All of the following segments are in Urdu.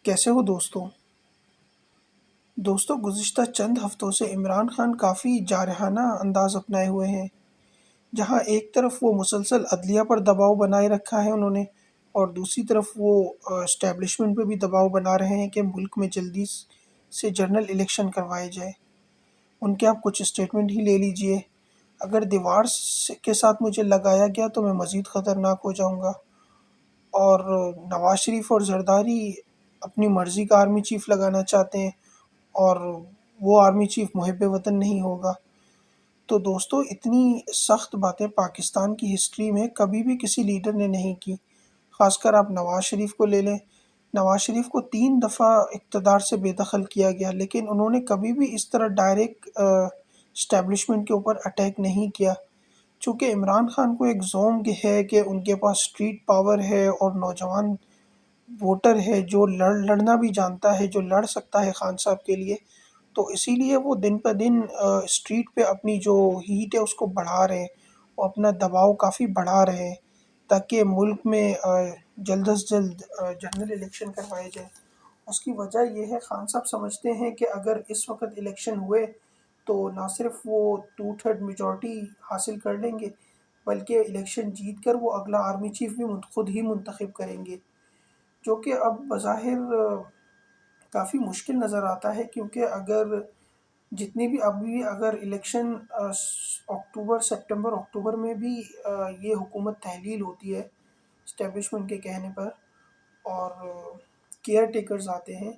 کیسے ہو دوستوں گزشتہ چند ہفتوں سے عمران خان کافی جارحانہ انداز اپنائے ہوئے ہیں، جہاں ایک طرف وہ مسلسل عدلیہ پر دباؤ بنائے رکھا ہے انہوں نے، اور دوسری طرف وہ اسٹیبلشمنٹ پہ بھی دباؤ بنا رہے ہیں کہ ملک میں جلدی سے جنرل الیکشن کروائے جائے۔ ان کے آپ کچھ اسٹیٹمنٹ ہی لے لیجئے، اگر دیوار کے ساتھ مجھے لگایا گیا تو میں مزید خطرناک ہو جاؤں گا، اور نواز شریف اور زرداری اپنی مرضی کا آرمی چیف لگانا چاہتے ہیں، اور وہ آرمی چیف محب وطن نہیں ہوگا۔ تو دوستو اتنی سخت باتیں پاکستان کی ہسٹری میں کبھی بھی کسی لیڈر نے نہیں کی، خاص کر آپ نواز شریف کو لے لیں۔ نواز شریف کو 3 دفعہ اقتدار سے بے دخل کیا گیا، لیکن انہوں نے کبھی بھی اس طرح ڈائریکٹ اسٹیبلشمنٹ کے اوپر اٹیک نہیں کیا، چونکہ عمران خان کو ایک زوم ہے کہ ان کے پاس اسٹریٹ پاور ہے اور نوجوان ووٹر ہے جو لڑنا بھی جانتا ہے، جو لڑ سکتا ہے خان صاحب کے لیے۔ تو اسی لیے وہ دن پہ دن اسٹریٹ پہ اپنی جو ہیٹ ہے اس کو بڑھا رہے ہیں، وہ اپنا دباؤ کافی بڑھا رہے ہیں تاکہ ملک میں جلد از جلد جنرل الیکشن کروائے جائے۔ اس کی وجہ یہ ہے، خان صاحب سمجھتے ہیں کہ اگر اس وقت الیکشن ہوئے تو نہ صرف وہ 2/3 میجورٹی حاصل کر لیں گے، بلکہ الیکشن جیت کر وہ اگلا آرمی چیف بھی خود ہی منتخب کریں گے، جو کہ اب بظاہر کافی مشکل نظر آتا ہے، کیونکہ اگر جتنی بھی ابھی اگر الیکشن اکتوبر سپٹمبر اکتوبر میں بھی یہ حکومت تحلیل ہوتی ہے اسٹیبلشمنٹ کے کہنے پر، اور کیئر ٹیکرز آتے ہیں،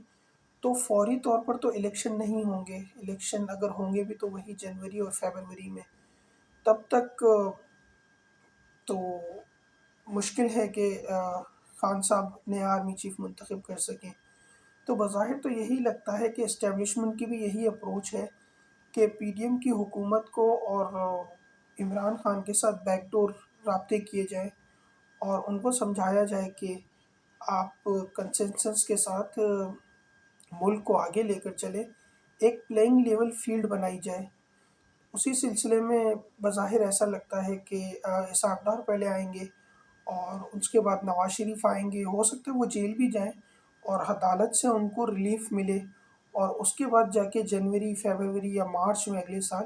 تو فوری طور پر تو الیکشن نہیں ہوں گے۔ الیکشن اگر ہوں گے بھی تو وہی جنوری اور فیبروری میں، تب تک تو مشکل ہے کہ خان صاحب نیا آرمی چیف منتخب کر سکیں۔ تو بظاہر تو یہی لگتا ہے کہ اسٹیبلشمنٹ کی بھی یہی اپروچ ہے کہ پی ڈی ایم کی حکومت کو اور عمران خان کے ساتھ بیک ڈور رابطے کیے جائیں، اور ان کو سمجھایا جائے کہ آپ کنسنسس کے ساتھ ملک کو آگے لے کر چلیں، ایک پلینگ لیول فیلڈ بنائی جائے۔ اسی سلسلے میں بظاہر ایسا لگتا ہے کہ اسحاق ڈار پہلے آئیں گے اور اس کے بعد نواز شریف آئیں گے، ہو سکتا ہے وہ جیل بھی جائیں اور عدالت سے ان کو ریلیف ملے، اور اس کے بعد جا کے جنوری فیبروری یا مارچ میں اگلے سال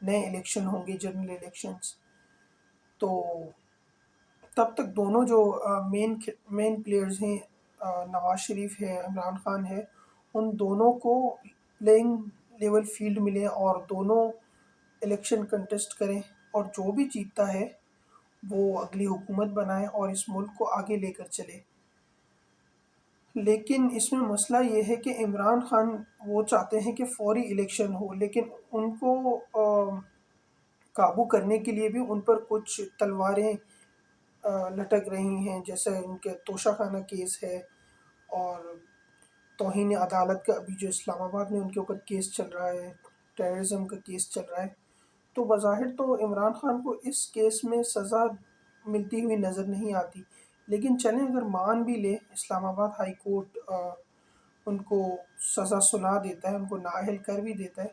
نئے الیکشن ہوں گے، جنرل الیکشنز۔ تو تب تک دونوں جو مین پلیئرز ہیں، نواز شریف ہے، عمران خان ہے، ان دونوں کو پلینگ لیول فیلڈ ملے اور دونوں الیکشن کنٹیسٹ کریں، اور جو بھی جیتتا ہے وہ اگلی حکومت بنائے اور اس ملک کو آگے لے کر چلے۔ لیکن اس میں مسئلہ یہ ہے کہ عمران خان وہ چاہتے ہیں کہ فوری الیکشن ہو، لیکن ان کو قابو کرنے کے لیے بھی ان پر کچھ تلواریں لٹک رہی ہیں، جیسے ان کے توشہ خانہ کیس ہے، اور توہین عدالت کا ابھی جو اسلام آباد میں ان کے اوپر کیس چل رہا ہے، ٹیررزم کا کیس چل رہا ہے۔ تو بظاہر تو عمران خان کو اس کیس میں سزا ملتی ہوئی نظر نہیں آتی، لیکن چلیں اگر مان بھی لے اسلام آباد ہائی کورٹ ان کو سزا سنا دیتا ہے، ان کو نااہل کر بھی دیتا ہے،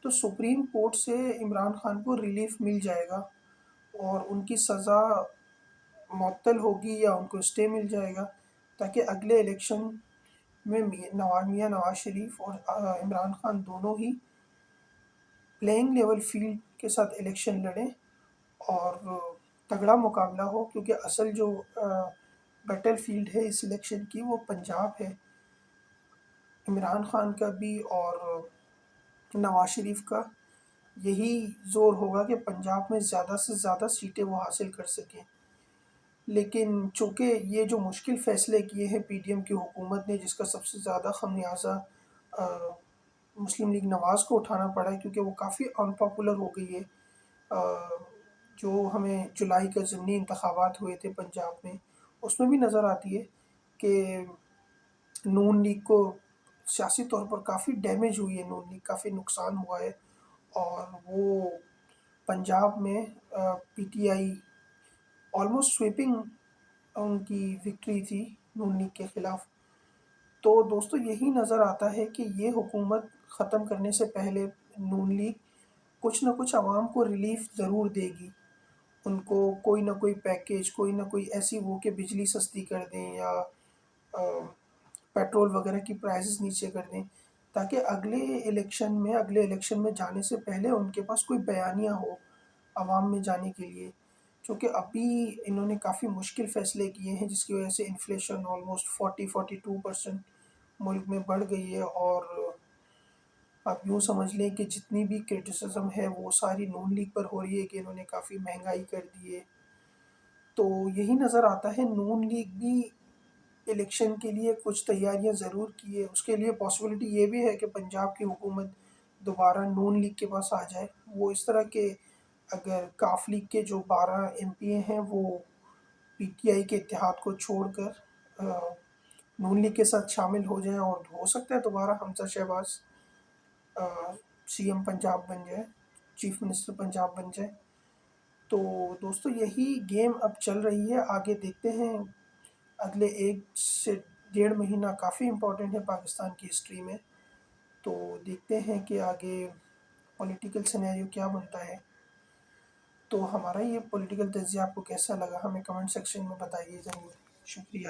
تو سپریم کورٹ سے عمران خان کو ریلیف مل جائے گا اور ان کی سزا معطل ہوگی یا ان کو اسٹے مل جائے گا، تاکہ اگلے الیکشن میں میاں نواز شریف اور عمران خان دونوں ہی پلینگ لیول فیلڈ کے ساتھ الیکشن لڑیں اور تگڑا مقابلہ ہو، کیونکہ اصل جو بیٹل فیلڈ ہے اس الیکشن کی وہ پنجاب ہے، عمران خان کا بھی اور نواز شریف کا یہی زور ہوگا کہ پنجاب میں زیادہ سے زیادہ سیٹیں وہ حاصل کر سکیں۔ لیکن چونکہ یہ جو مشکل فیصلے کیے ہیں پی ڈی ایم کی حکومت نے، جس کا سب سے زیادہ خمیازہ مسلم لیگ نواز کو اٹھانا پڑا ہے، کیونکہ وہ کافی ان پاپولر ہو گئی ہے، جو ہمیں جولائی کا ضمنی انتخابات ہوئے تھے پنجاب میں، اس میں بھی نظر آتی ہے کہ نون لیگ کو سیاسی طور پر کافی ڈیمیج ہوئی ہے، نون لیگ کافی نقصان ہوا ہے، اور وہ پنجاب میں P T I almost sweeping ان کی وکٹری تھی نون لیگ کے خلاف۔ تو دوستو یہی نظر آتا ہے کہ یہ حکومت ختم کرنے سے پہلے نون لیگ کچھ نہ کچھ عوام کو ریلیف ضرور دے گی، ان کو کوئی نہ کوئی پیکیج، کوئی نہ کوئی ایسی وہ کہ بجلی سستی کر دیں، یا پیٹرول وغیرہ کی پرائسز نیچے کر دیں، تاکہ اگلے الیکشن میں جانے سے پہلے ان کے پاس کوئی بیانیہ ہو عوام میں جانے کے لیے. چونکہ ابھی انہوں نے کافی مشکل فیصلے کیے ہیں، جس کی وجہ سے انفلیشن آلموسٹ 42% ملک میں بڑھ گئی ہے. اور آپ یوں سمجھ لیں کہ جتنی بھی کرٹیسزم ہے وہ ساری نون لیگ پر ہو رہی ہے کہ انہوں نے کافی مہنگائی کر دی ہے. تو یہی نظر آتا ہے نون لیگ بھی الیکشن کے لیے کچھ تیاریاں ضرور کی ہے. اس کے لیے پاسبلٹی یہ بھی ہے کہ پنجاب کی حکومت دوبارہ نون لیگ کے پاس آ جائے. وہ اس طرح کہ اگر کاف لیگ کے جو 12 MP ہیں وہ PTI کے اتحاد کو چھوڑ کر نون لیگ کے ساتھ شامل ہو جائیں، اور ہو سکتا ہے دوبارہ حمزہ شہباز CM پنجاب بن جائے، چیف منسٹر پنجاب بن جائے. تو دوستو یہی گیم اب چل رہی ہے. آگے دیکھتے ہیں، اگلے 1 سے 1.5 مہینہ کافی امپورٹنٹ ہے پاکستان کی ہسٹری میں. تو دیکھتے ہیں کہ آگے پولیٹیکل سینیریو کیا بنتا ہے. تو ہمارا یہ پولیٹیکل تجزیہ آپ کو کیسا لگا، ہمیں کمنٹ سیکشن میں بتائیے ضرور. شکریہ.